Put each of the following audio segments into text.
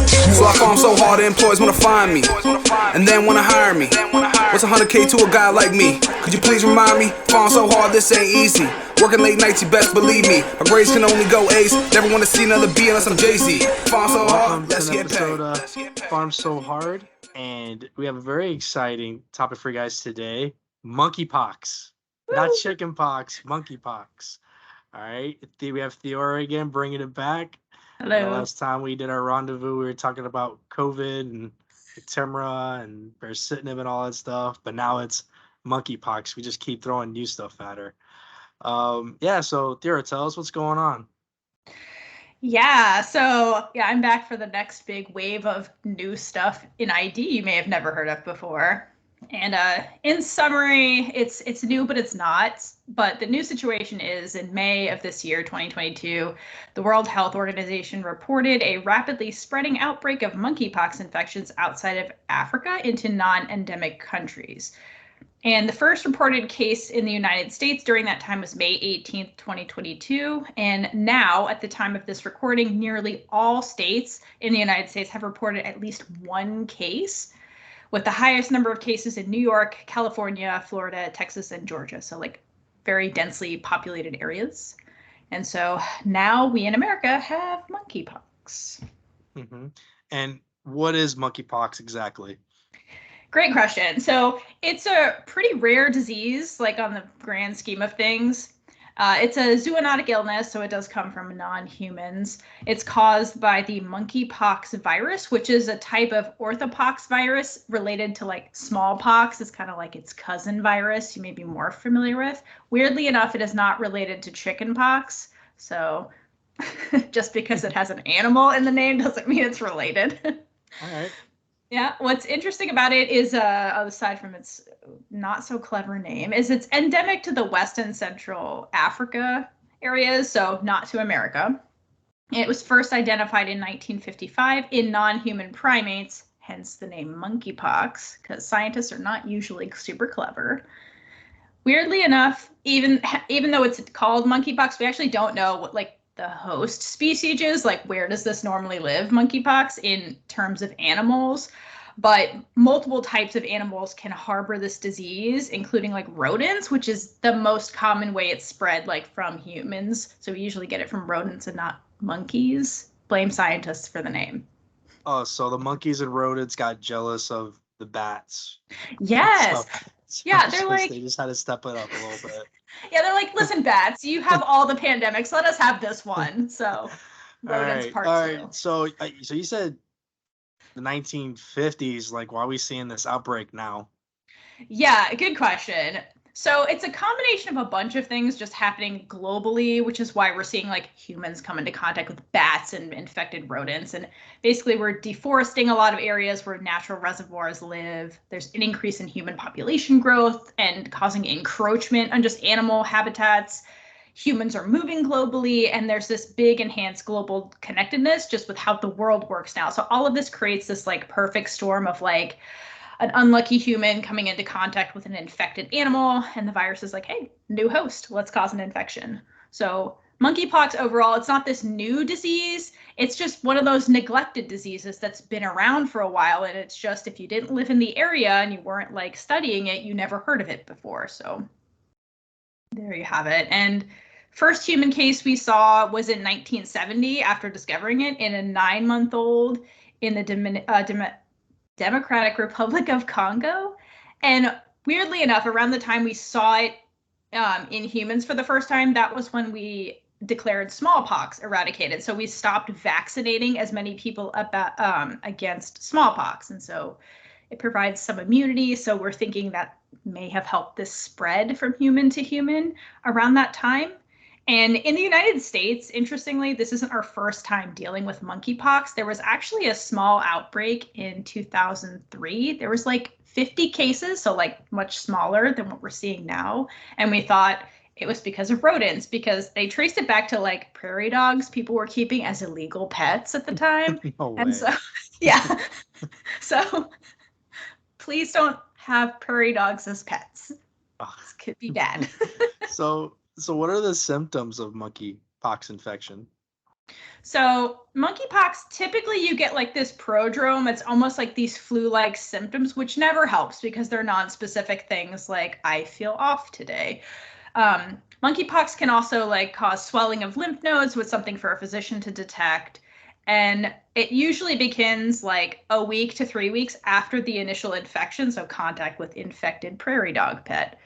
So I farm so hard, the employees wanna find me, and then wanna hire me. What's 100K to a guy like me? Could you please remind me? Farm so hard, this ain't easy. Working late nights, you best believe me. My grades can only go A's. Never wanna see another B unless I'm Jay-Z. Farm so hard, let's get paid. Pharm So Hard, and we have a very exciting topic for you guys today: monkeypox, not chickenpox, monkeypox. All right, we have Theora again, bringing it back. Hello. Last time we did our rendezvous, we were talking about COVID and Timra and baricitinib and all that stuff, but now it's monkeypox. We just keep throwing new stuff at her. Yeah, so Theora, tell us what's going on. Yeah, so I'm back for the next big wave of new stuff in ID you may have never heard of before. And in summary, it's new, but it's not. But the new situation is in May of this year, 2022, the World Health Organization reported a rapidly spreading outbreak of monkeypox infections outside of Africa into non-endemic countries. And the first reported case in the United States during that time was May 18th, 2022. And now, at the time of this recording, nearly all states in the United States have reported at least one case, with the highest number of cases in New York, California, Florida, Texas, and Georgia. So like very densely populated areas. And so now we in America have monkeypox. Mm-hmm. And what is monkeypox exactly? Great question. So it's a pretty rare disease, like on the grand scheme of things. It's a zoonotic illness, so it does come from non-humans. It's caused by the monkeypox virus, which is a type of orthopox virus related to like smallpox. It's kind of like its cousin virus you may be more familiar with. Weirdly enough, it is not related to chickenpox. So just because it has an animal in the name doesn't mean it's related. All right. Yeah, what's interesting about it is, aside from its not so clever name, is it's endemic to the West and Central Africa areas, so not to America. It was first identified in 1955 in non-human primates, hence the name monkeypox, because scientists are not usually super clever. Weirdly enough, even though it's called monkeypox, we actually don't know what like the host species is, like where does this normally live, monkeypox, in terms of animals. But multiple types of animals can harbor this disease, including like rodents, which is the most common way it's spread, like from humans. So we usually get it from rodents and not monkeys. Blame scientists for the name. Oh, so the monkeys and rodents got jealous of the bats. Yes. Yeah, they're like, they just had to step it up a little bit. Yeah, they're like, listen, bats, you have all the pandemics. Let us have this one. So, rodents part two. All right. So you said the 1950s. Like, why are we seeing this outbreak now? Yeah, good question. So it's a combination of a bunch of things just happening globally, which is why we're seeing like humans come into contact with bats and infected rodents. And basically we're deforesting a lot of areas where natural reservoirs live. There's an increase in human population growth and causing encroachment on just animal habitats. Humans are moving globally, and there's this big enhanced global connectedness just with how the world works now. So all of this creates this like perfect storm of like an unlucky human coming into contact with an infected animal, and the virus is like, hey, new host, let's cause an infection. So monkeypox overall, it's not this new disease. It's just one of those neglected diseases that's been around for a while. And it's just, if you didn't live in the area and you weren't like studying it, you never heard of it before. So there you have it. And first human case we saw was in 1970 after discovering it in a 9-month-old in the Democratic Republic of Congo. And weirdly enough, around the time we saw it in humans for the first time, that was when we declared smallpox eradicated. So we stopped vaccinating as many people against smallpox. And so it provides some immunity. So we're thinking that may have helped this spread from human to human around that time. And in the United States, interestingly, this isn't our first time dealing with monkeypox. There was actually a small outbreak in 2003. There was like 50 cases, so like much smaller than what we're seeing now. And we thought it was because of rodents, because they traced it back to like prairie dogs people were keeping as illegal pets at the time. No way. And so, yeah. So please don't have prairie dogs as pets. This could be bad. So what are the symptoms of monkeypox infection? So monkeypox, typically you get like this prodrome. It's almost like these flu-like symptoms, which never helps because they're non-specific things like I feel off today. Monkeypox can also like cause swelling of lymph nodes, with something for a physician to detect. And it usually begins like a week to 3 weeks after the initial infection, so contact with infected prairie dog pet.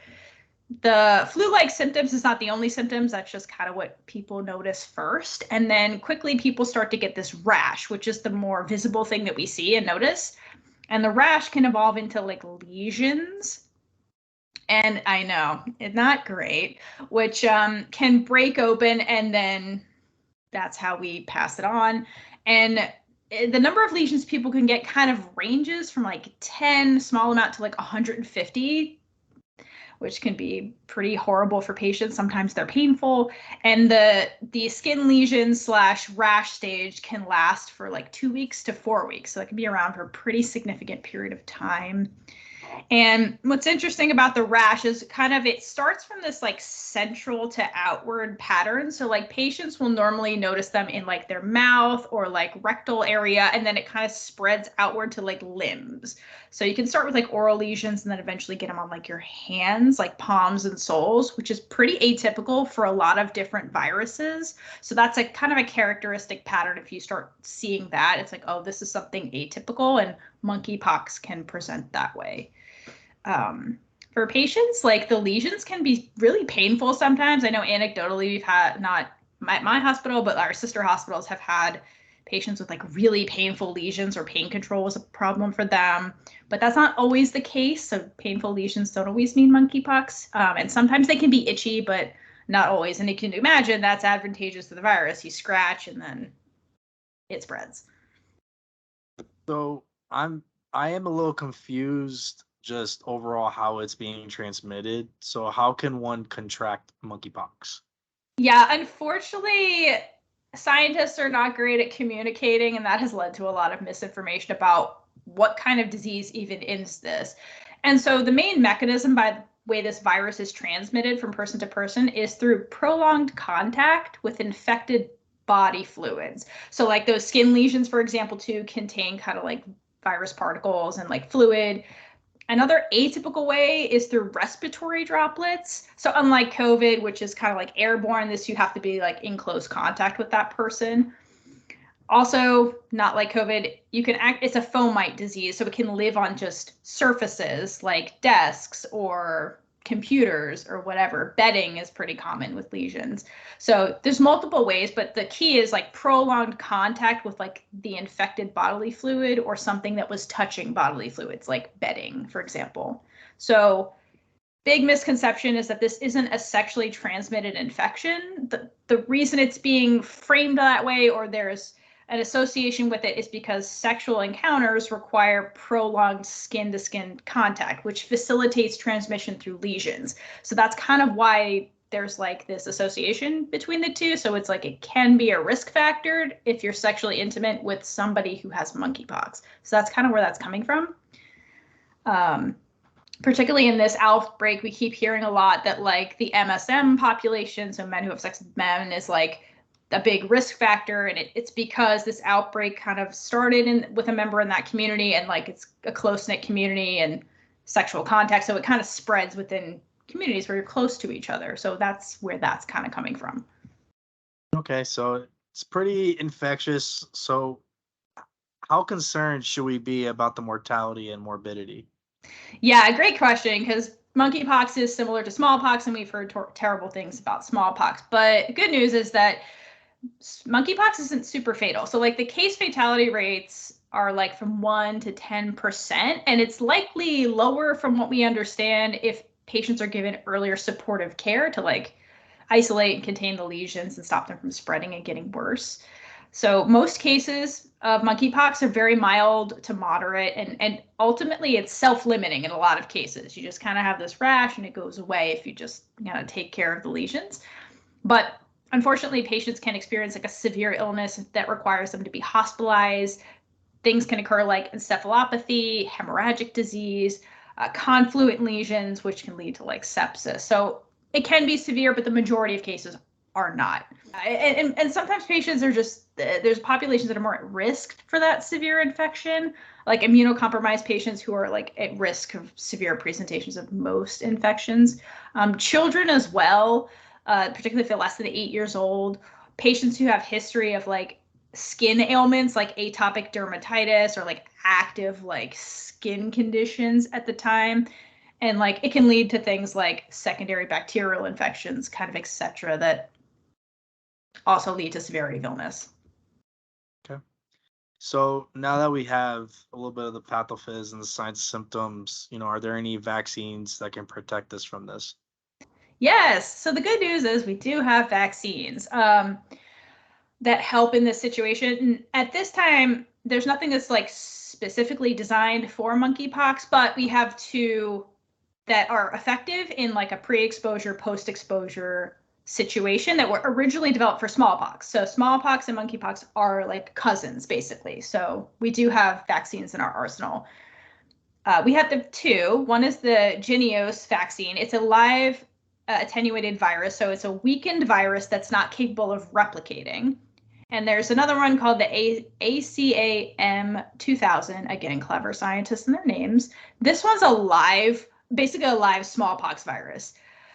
The flu-like symptoms is not the only symptoms. That's just kind of what people notice first. And then quickly people start to get this rash, which is the more visible thing that we see and notice. And the rash can evolve into like lesions. And I know, it's not great, which can break open, and then that's how we pass it on. And the number of lesions people can get kind of ranges from like 10 small amount to like 150, which can be pretty horrible for patients. Sometimes they're painful. And the skin lesion / rash stage can last for like 2 weeks to 4 weeks. So that can be around for a pretty significant period of time. And what's interesting about the rash is kind of it starts from this like central to outward pattern. So like patients will normally notice them in like their mouth or like rectal area, and then it kind of spreads outward to like limbs. So you can start with like oral lesions and then eventually get them on like your hands, like palms and soles, which is pretty atypical for a lot of different viruses. So that's a kind of a characteristic pattern. If you start seeing that, it's like, oh, this is something atypical, and monkeypox can present that way. For patients, like the lesions can be really painful sometimes. I know anecdotally we've had, not my hospital, but our sister hospitals have had patients with like really painful lesions, or pain control was a problem for them. But that's not always the case. So painful lesions don't always mean monkeypox. And sometimes they can be itchy, but not always. And you can imagine that's advantageous to the virus. You scratch and then it spreads. So I am a little confused just overall how it's being transmitted. So how can one contract monkeypox? Yeah, unfortunately, scientists are not great at communicating, and that has led to a lot of misinformation about what kind of disease even is this. And so the main mechanism by the way this virus is transmitted from person to person is through prolonged contact with infected body fluids. So like those skin lesions, for example, too, contain kind of like virus particles and like fluid. Another atypical way is through respiratory droplets. So unlike COVID, which is kind of like airborne, this you have to be like in close contact with that person. Also, not like COVID, it's a fomite disease, so it can live on just surfaces like desks or computers or whatever. Bedding is pretty common with lesions. So there's multiple ways, but the key is like prolonged contact with like the infected bodily fluid or something that was touching bodily fluids, like bedding, for example. So big misconception is that this isn't a sexually transmitted infection. The reason it's being framed that way, or there's an association with it, is because sexual encounters require prolonged skin-to-skin contact, which facilitates transmission through lesions. So that's kind of why there's like this association between the two. So it's like it can be a risk factor if you're sexually intimate with somebody who has monkeypox. So that's kind of where that's coming from. Particularly in this outbreak, we keep hearing a lot that like the MSM population, so men who have sex with men, is like a big risk factor, and it's because this outbreak kind of started with a member in that community, and like it's a close-knit community and sexual contact, so it kind of spreads within communities where you're close to each other. So that's where that's kind of coming from. Okay, so it's pretty infectious. So how concerned should we be about the mortality and morbidity? Yeah, great question, because monkeypox is similar to smallpox, and we've heard terrible things about smallpox. But the good news is that monkeypox isn't super fatal. So like the case fatality rates are like from 1 to 10%, and it's likely lower from what we understand if patients are given earlier supportive care to like isolate and contain the lesions and stop them from spreading and getting worse. So most cases of monkeypox are very mild to moderate, and ultimately it's self-limiting in a lot of cases. You just kind of have this rash and it goes away if you just take care of the lesions. But unfortunately, patients can experience like a severe illness that requires them to be hospitalized. Things can occur like encephalopathy, hemorrhagic disease, confluent lesions, which can lead to like sepsis. So it can be severe, but the majority of cases are not. And sometimes patients are just, there's populations that are more at risk for that severe infection, like immunocompromised patients who are like at risk of severe presentations of most infections. Children as well, particularly if they're less than 8 years old, patients who have history of like skin ailments like atopic dermatitis or like active like skin conditions at the time. And like it can lead to things like secondary bacterial infections, kind of, et cetera, that also lead to severity of illness. Okay. So now that we have a little bit of the pathophys and the signs and symptoms, are there any vaccines that can protect us from this? Yes. So the good news is we do have vaccines that help in this situation. And at this time, there's nothing that's like specifically designed for monkeypox, but we have two that are effective in like a pre-exposure, post-exposure situation that were originally developed for smallpox. So smallpox and monkeypox are like cousins, basically. So we do have vaccines in our arsenal. We have the two. One is the Jynneos vaccine. It's a live attenuated virus. So it's a weakened virus that's not capable of replicating. And there's another one called the ACAM 2000. Again, clever scientists and their names. This one's basically a live smallpox virus.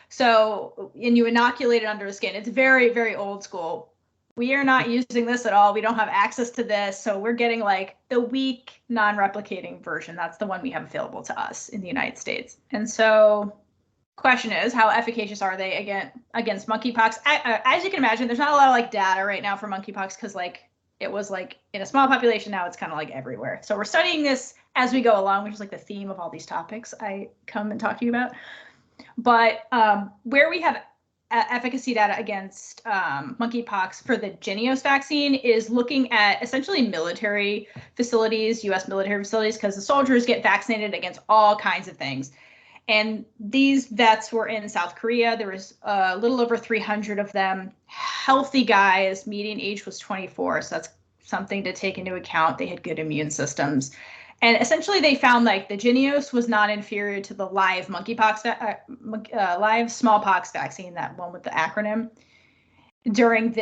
So, and you inoculate it under the skin. It's very, very old school. We are not using this at all. We don't have access to this. So we're getting like the weak, non-replicating version. That's the one we have available to us in the United States. And so question is, how efficacious are they against monkeypox? As you can imagine, there's not a lot of like data right now for monkeypox because like it was like in a small population. Now it's kind of like everywhere. So we're studying this as we go along, which is like the theme of all these topics I come and talk to you about. But where we have efficacy data against monkeypox for the Jynneos vaccine is looking at essentially military facilities, U.S. military facilities, because the soldiers get vaccinated against all kinds of things. And these vets were in South Korea. There was a little over 300 of them, healthy guys. Median age was 24, so that's something to take into account. They had good immune systems. And essentially, they found like the Jynneos was not inferior to the live live smallpox vaccine, that one with the acronym, during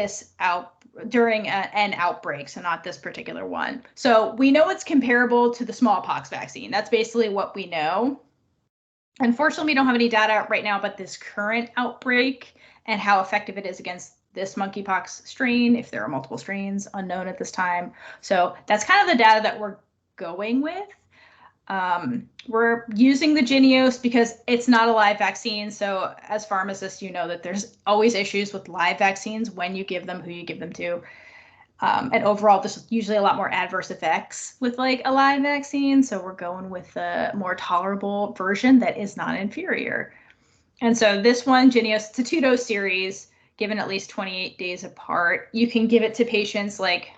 an outbreak. So not this particular one. So we know it's comparable to the smallpox vaccine. That's basically what we know. Unfortunately, we don't have any data right now about this current outbreak and how effective it is against this monkeypox strain, if there are multiple strains, unknown at this time. So that's kind of the data that we're going with. We're using the Jynneos because it's not a live vaccine. So as pharmacists, you know that there's always issues with live vaccines, when you give them, who you give them to. And overall, there's usually a lot more adverse effects with like a live vaccine. So we're going with a more tolerable version that is not inferior. And so this one, Jynneos, it's a 2-dose series given at least 28 days apart. You can give it to patients like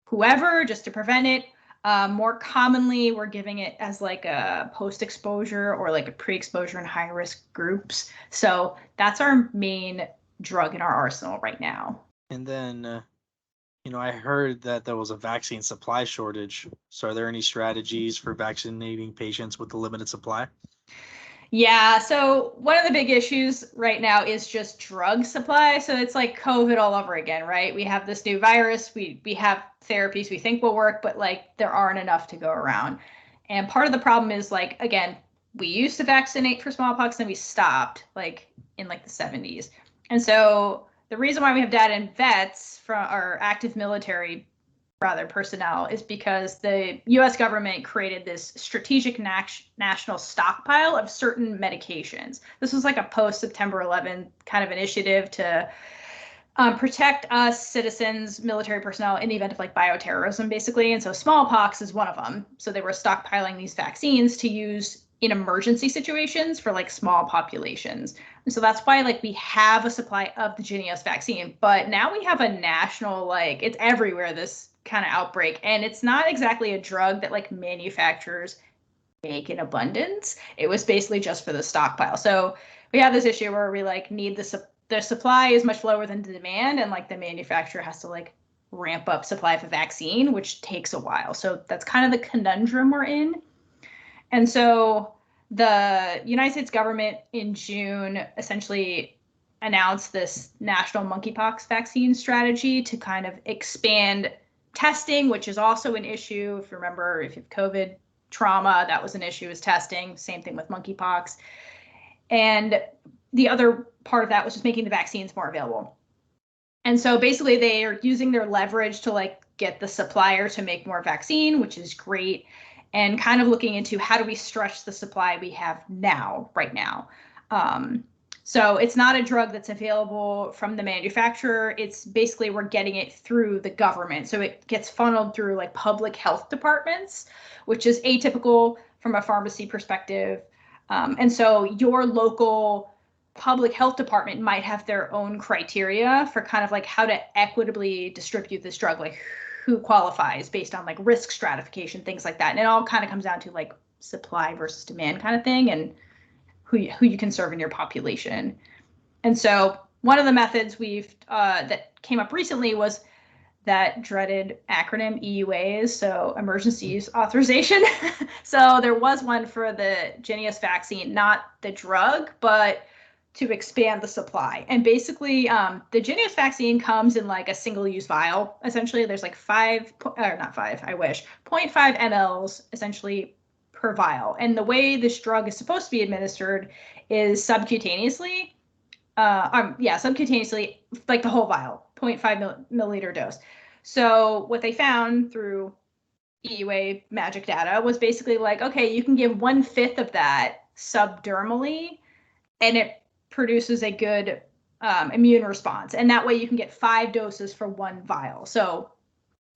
whoever, just to prevent it. More commonly, we're giving it as like a post-exposure or like a pre-exposure in high-risk groups. So that's our main drug in our arsenal right now. And then, I heard that there was a vaccine supply shortage. So are there any strategies for vaccinating patients with the limited supply? Yeah, so one of the big issues right now is just drug supply. So it's like COVID all over again, right? We have this new virus, we have therapies we think will work, but like there aren't enough to go around. And part of the problem is like, again, we used to vaccinate for smallpox and we stopped like in like the 70s. And so the reason why we have data in vets from our active military personnel is because the U.S. government created this strategic national stockpile of certain medications. This was like a post-September 11 kind of initiative to protect us citizens, military personnel, in the event of like bioterrorism, basically. And so smallpox is one of them. So they were stockpiling these vaccines to use in emergency situations for like small populations. And so that's why like we have a supply of the Jynneos vaccine, but now we have a national, like it's everywhere, this kind of outbreak. And it's not exactly a drug that like manufacturers make in abundance. It was basically just for the stockpile. So we have this issue where we like need the supply is much lower than the demand, and like the manufacturer has to like ramp up supply of a vaccine, which takes a while. So that's kind of the conundrum we're in. And so the United States government in June essentially announced this national monkeypox vaccine strategy to kind of expand testing, which is also an issue. If you remember, if you have COVID trauma, that was an issue, is testing. Same thing with monkeypox. And the other part of that was just making the vaccines more available. And so basically they are using their leverage to like get the supplier to make more vaccine, which is great, and kind of looking into how do we stretch the supply we have now, right now. So it's not a drug that's available from the manufacturer. It's basically we're getting it through the government. So it gets funneled through like public health departments, which is atypical from a pharmacy perspective. And so your local public health department might have their own criteria for kind of like how to equitably distribute this drug, like who qualifies based on like risk stratification, things like that. And it all kind of comes down to like supply versus demand kind of thing, and who you can serve in your population. And so one of the methods we've that came up recently was that dreaded acronym EUAs, so emergency use authorization. So there was one for the Jynneos vaccine, not the drug, but to expand the supply. And basically the Jynneos vaccine comes in like a single-use vial. Essentially there's like 0.5 mLs essentially per vial. And the way this drug is supposed to be administered is subcutaneously, subcutaneously, like the whole vial, 0.5 milliliter dose. So what they found through EUA magic data was basically like, okay, you can give 1/5 of that subdermally, and it produces a good immune response. And that way you can get 5 doses for 1 vial. So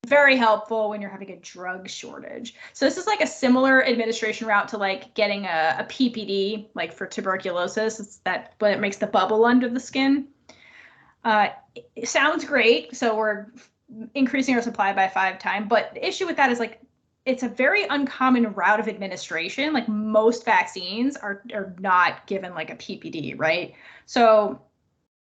very helpful when you're having a drug shortage. So this is like a similar administration route to like getting a PPD, like for tuberculosis. It's that, but it makes the bubble under the skin. It sounds great. So we're increasing our supply by 5 times. But the issue with that is like, it's a very uncommon route of administration. Like most vaccines are not given like a PPD, right? So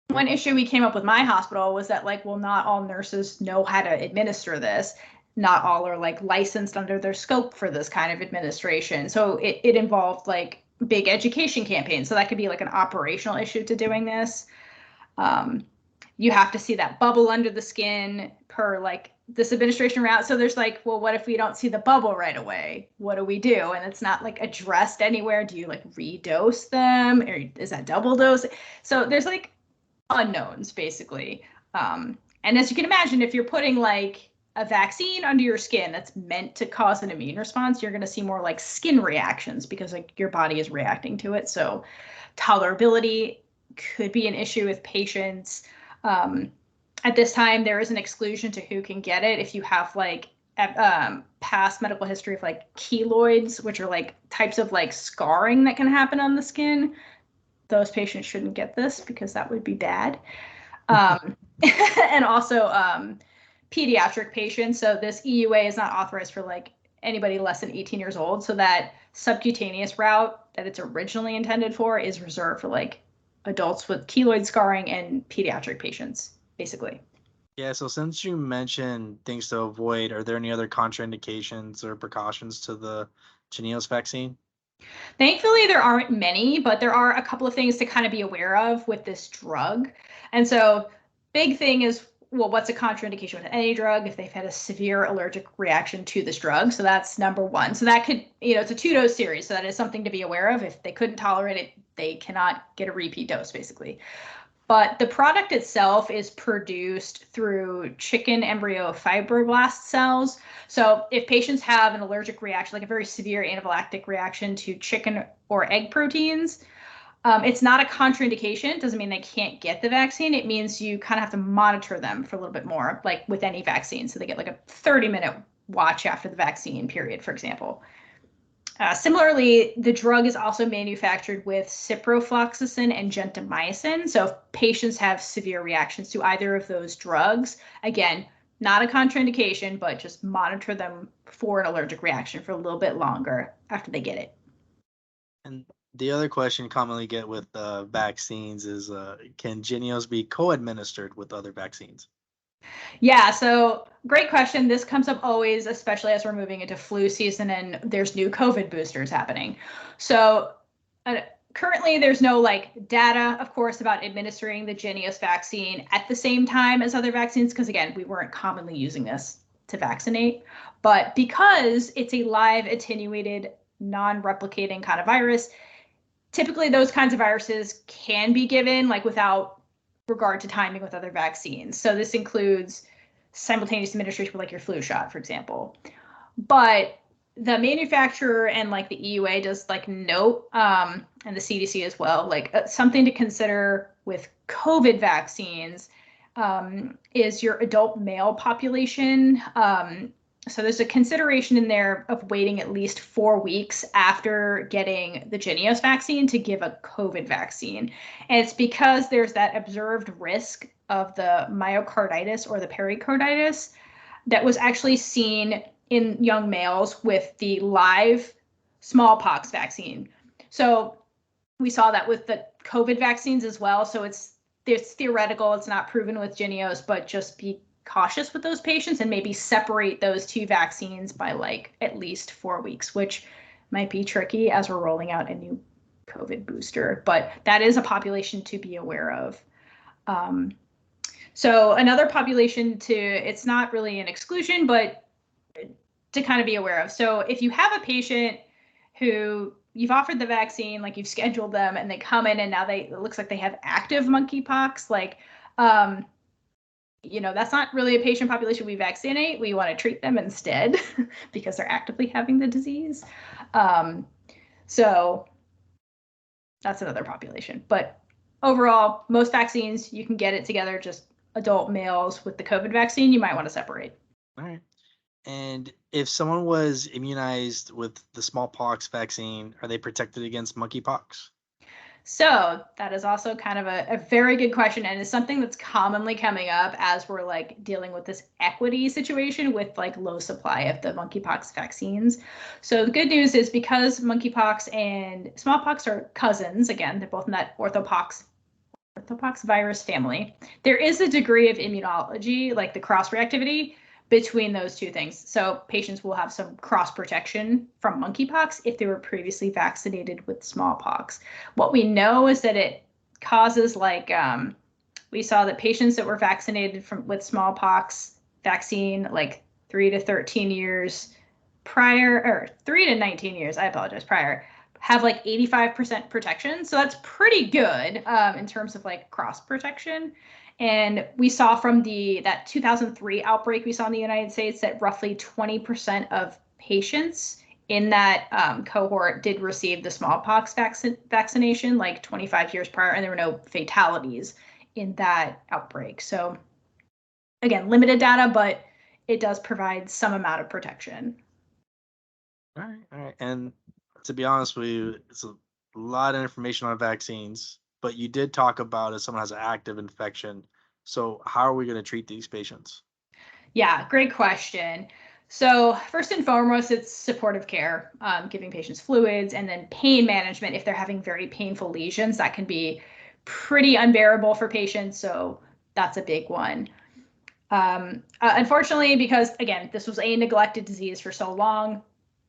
one issue we came up with my hospital was that like, well, not all nurses know how to administer this. Not all are like licensed under their scope for this kind of administration. So it involved like big education campaigns. So that could be like an operational issue to doing this. You have to see that bubble under the skin per like this administration route. So there's like, well, what if we don't see the bubble right away? What do we do? And it's not like addressed anywhere. Do you like redose them, or is that double dose? So there's like unknowns basically. And as you can imagine, if you're putting like a vaccine under your skin that's meant to cause an immune response, you're going to see more like skin reactions because like your body is reacting to it. So tolerability could be an issue with patients. At this time, there is an exclusion to who can get it if you have like past medical history of like keloids, which are like types of like scarring that can happen on the skin. Those patients shouldn't get this because that would be bad. And also pediatric patients. So this EUA is not authorized for like anybody less than 18 years old. So that subcutaneous route that it's originally intended for is reserved for like adults with keloid scarring and pediatric patients, basically. Yeah, so since you mentioned things to avoid, are there any other contraindications or precautions to the Jynneos vaccine? Thankfully, there aren't many, but there are a couple of things to kind of be aware of with this drug. And so big thing is, well, what's a contraindication with any drug if they've had a severe allergic reaction to this drug? So that's number one. So that could, it's a 2-dose series. So that is something to be aware of. If they couldn't tolerate it, they cannot get a repeat dose, basically. But the product itself is produced through chicken embryo fibroblast cells. So if patients have an allergic reaction, like a very severe anaphylactic reaction to chicken or egg proteins, it's not a contraindication. It doesn't mean they can't get the vaccine. It means you kind of have to monitor them for a little bit more, like with any vaccine. So they get like a 30-minute watch after the vaccine period, for example. Similarly, the drug is also manufactured with ciprofloxacin and gentamicin. So if patients have severe reactions to either of those drugs, again, not a contraindication, but just monitor them for an allergic reaction for a little bit longer after they get it. And the other question commonly get with vaccines is, can Jynneos be co-administered with other vaccines? Yeah, so great question. This comes up always, especially as we're moving into flu season and there's new COVID boosters happening. So currently, there's no like data, of course, about administering the Jynneos vaccine at the same time as other vaccines, because again, we weren't commonly using this to vaccinate. But because it's a live attenuated, non-replicating kind of virus, typically those kinds of viruses can be given like without regard to timing with other vaccines. So this includes simultaneous administration with like your flu shot, for example. But the manufacturer and like the EUA does like note, and the CDC as well, like something to consider with COVID vaccines is your adult male population. So there's a consideration in there of waiting at least 4 weeks after getting the Jynneos vaccine to give a COVID vaccine. And it's because there's that observed risk of the myocarditis or the pericarditis that was actually seen in young males with the live smallpox vaccine. So we saw that with the COVID vaccines as well. So it's theoretical, it's not proven with Jynneos, but just be cautious with those patients and maybe separate those two vaccines by like at least 4 weeks, which might be tricky as we're rolling out a new COVID booster, but that is a population to be aware of. So another population it's not really an exclusion, but to kind of be aware of. So if you have a patient who you've offered the vaccine, like you've scheduled them and they come in and now it looks like they have active monkeypox, like, that's not really a patient population we vaccinate. We want to treat them instead because they're actively having the disease. So that's another population. But overall, most vaccines, you can get it together, just adult males with the COVID vaccine, you might want to separate. All right. And if someone was immunized with the smallpox vaccine, are they protected against monkeypox? So that is also kind of a very good question, and is something that's commonly coming up as we're like dealing with this equity situation with like low supply of the monkeypox vaccines. So the good news is because monkeypox and smallpox are cousins, again, they're both in that orthopox virus family, there is a degree of immunology, like the cross-reactivity between those two things. So patients will have some cross protection from monkeypox if they were previously vaccinated with smallpox. What we know is that it causes we saw that patients that were vaccinated with smallpox vaccine like 3 to 13 years prior, or 3 to 19 years, I apologize, prior, have like 85% protection. So that's pretty good in terms of like cross protection. And we saw from that 2003 outbreak we saw in the United States that roughly 20% of patients in that cohort did receive the smallpox vaccination like 25 years prior, and there were no fatalities in that outbreak. So again, limited data, but it does provide some amount of protection. All right. And to be honest with you, it's a lot of information on vaccines, but you did talk about if someone has an active infection. So how are we going to treat these patients? Yeah, great question. So first and foremost, it's supportive care, giving patients fluids, and then pain management if they're having very painful lesions. That can be pretty unbearable for patients, so that's a big one. Unfortunately, because again, this was a neglected disease for so long,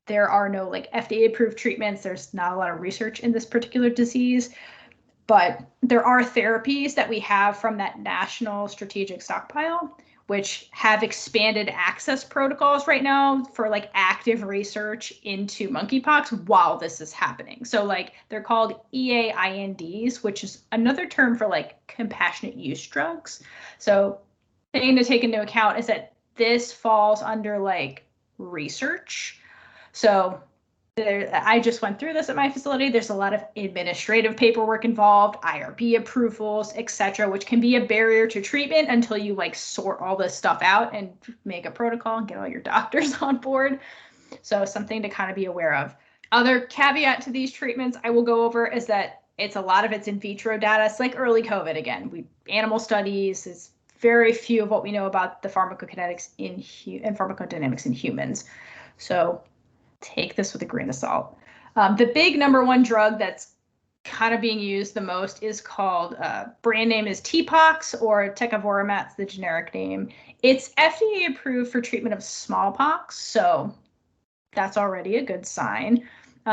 there are no like FDA-approved treatments. There's not a lot of research in this particular disease, but there are therapies that we have from that national strategic stockpile, which have expanded access protocols right now for like active research into monkeypox while this is happening. So like they're called EAINDs, which is another term for like compassionate use drugs. So the thing to take into account is that this falls under like research. So I just went through this at my facility. There's a lot of administrative paperwork involved, IRB approvals, etc., which can be a barrier to treatment until you like sort all this stuff out and make a protocol and get all your doctors on board. So something to kind of be aware of. Other caveat to these treatments I will go over is that a lot of it's in vitro data. It's like early COVID again. Animal studies is very few of what we know about the pharmacokinetics and pharmacodynamics in humans. So take this with a grain of salt. The big number one drug that's kind of being used the most is called, brand name is T-Pox, or Tecovirimat's the generic name. It's FDA approved for treatment of smallpox, so that's already a good sign.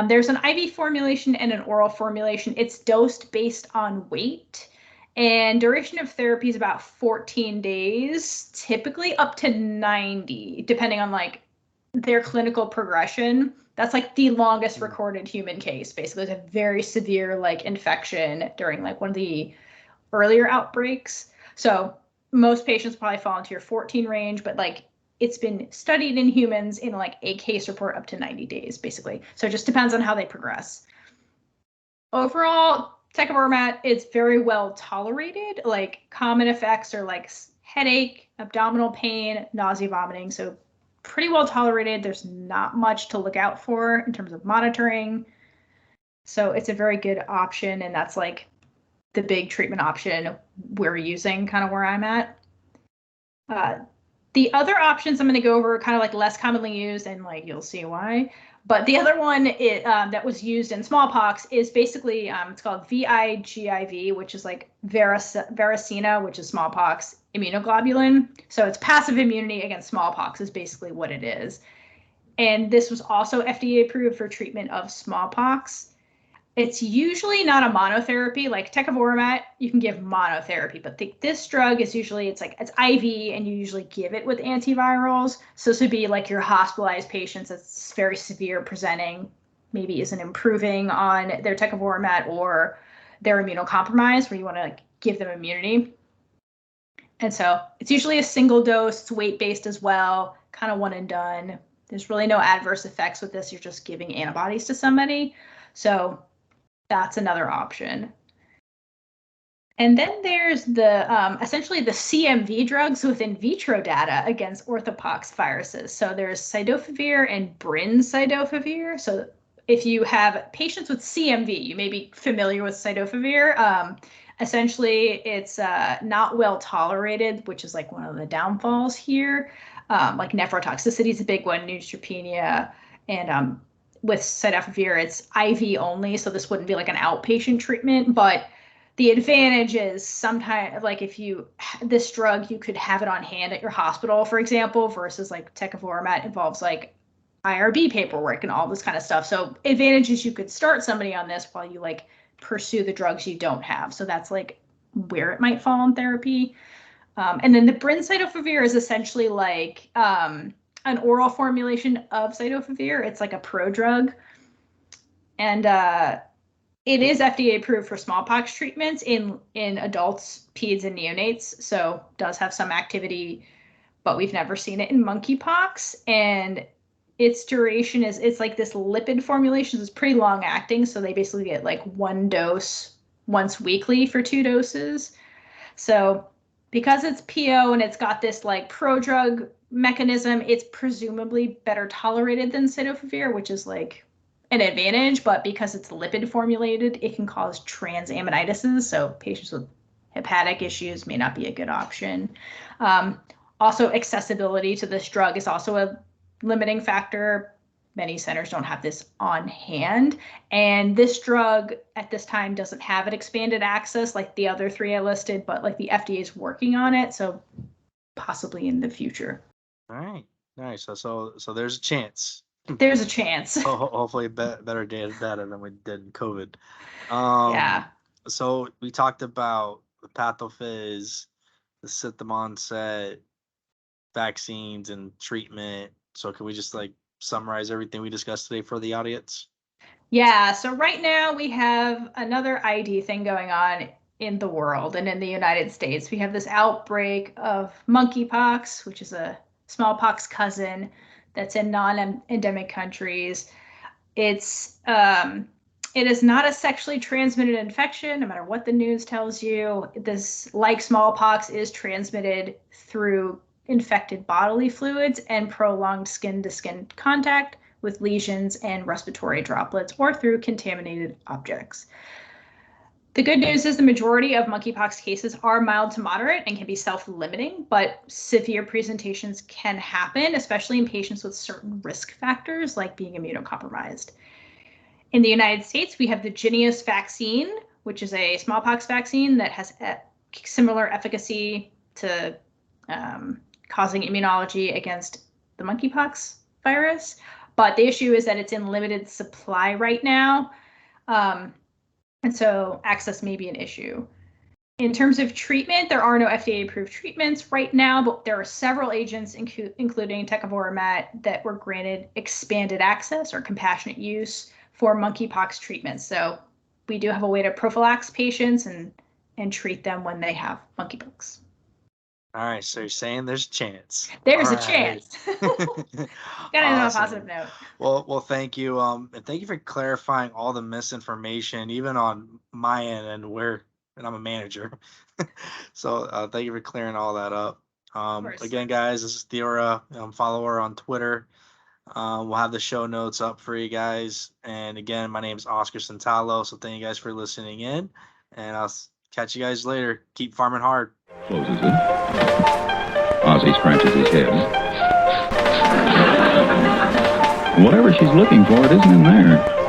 There's an IV formulation and an oral formulation. It's dosed based on weight, and duration of therapy is about 14 days, typically up to 90, depending on like their clinical progression. That's like the longest recorded human case. Basically, it's a very severe like infection during like one of the earlier outbreaks. So most patients probably fall into your 14 range, but like it's been studied in humans in like a case report up to 90 days, basically. So it just depends on how they progress. Overall, tecovirimat is very well tolerated. Like common effects are like headache, abdominal pain, nausea, vomiting. So pretty well tolerated. There's not much to look out for in terms of monitoring. So it's a very good option, and that's like the big treatment option we're using, kind of where I'm at. The other options I'm going to go over are kind of like less commonly used, and like you'll see why. But the other one that was used in smallpox is basically it's called VIGIV, which is like varicina, which is smallpox immunoglobulin. So it's passive immunity against smallpox is basically what it is. And this was also FDA approved for treatment of smallpox. It's usually not a monotherapy. Like tecovirimat, you can give monotherapy, but this drug is usually it's IV, and you usually give it with antivirals. So this would be like your hospitalized patients that's very severe presenting, maybe isn't improving on their tecovirimat, or they're immunocompromised, where you want to like give them immunity. And so it's usually a single dose. It's weight-based as well, kind of one and done. There's really no adverse effects with this. You're just giving antibodies to somebody. So that's another option. And then there's the essentially the CMV drugs with in vitro data against orthopox viruses. So there's cidofovir and brincidofovir. So if you have patients with CMV, you may be familiar with cidofovir. Essentially, it's not well tolerated, which is like one of the downfalls here. Like nephrotoxicity is a big one, neutropenia, and with cidofovir, it's IV only, so this wouldn't be like an outpatient treatment. But the advantage is sometimes, like if this drug, you could have it on hand at your hospital, for example, versus like tecovirimat involves like IRB paperwork and all this kind of stuff. So advantage is you could start somebody on this while you like pursue the drugs you don't have. So that's like where it might fall in therapy. And then the brincidofovir is essentially like an oral formulation of cidofovir. It's like a prodrug, and it is FDA approved for smallpox treatments in adults, peds, and neonates. So does have some activity, but we've never seen it in monkeypox. And its duration it's like this lipid formulation. It's pretty long acting, so they basically get like one dose once weekly for 2 doses. So because it's PO and it's got this like prodrug mechanism, it's presumably better tolerated than cidofovir, which is like an advantage. But because it's lipid formulated, it can cause transaminitises. So patients with hepatic issues may not be a good option. Also, accessibility to this drug is also a limiting factor. Many centers don't have this on hand. And this drug at this time doesn't have an expanded access like the other 3 I listed, but like the FDA is working on it. So possibly in the future. All right. Nice. So there's a chance. There's a chance. Hopefully better data than we did in COVID. Yeah. So we talked about the pathophys, the symptom onset, vaccines, and treatment. So can we just like summarize everything we discussed today for the audience? Yeah, so right now we have another ID thing going on in the world, and in the United States. We have this outbreak of monkeypox, which is a smallpox cousin that's in non-endemic countries. It is not a sexually transmitted infection, no matter what the news tells you. This, like smallpox, is transmitted through infected bodily fluids and prolonged skin-to-skin contact with lesions and respiratory droplets, or through contaminated objects. The good news is the majority of monkeypox cases are mild to moderate and can be self-limiting, but severe presentations can happen, especially in patients with certain risk factors like being immunocompromised. In the United States, we have the Jynneos vaccine, which is a smallpox vaccine that has similar efficacy to causing immunology against the monkeypox virus. But the issue is that it's in limited supply right now. And so access may be an issue. In terms of treatment, there are no FDA-approved treatments right now, but there are several agents, including tecovirimat, that were granted expanded access or compassionate use for monkeypox treatment. So we do have a way to prophylax patients and treat them when they have monkeypox. All right, so you're saying there's a chance. There's All a right. chance. Gotta end on a positive note. Well, thank you. And thank you for clarifying all the misinformation, even on my end, and I'm a manager. So thank you for clearing all that up. Again, guys, this is Theora. Follow her on Twitter. We'll have the show notes up for you guys. And again, my name is Oscar Santalo. So thank you guys for listening in, and I'll catch you guys later. Keep farming hard. Closes it. Ozzy scratches his head. Whatever she's looking for, it isn't in there.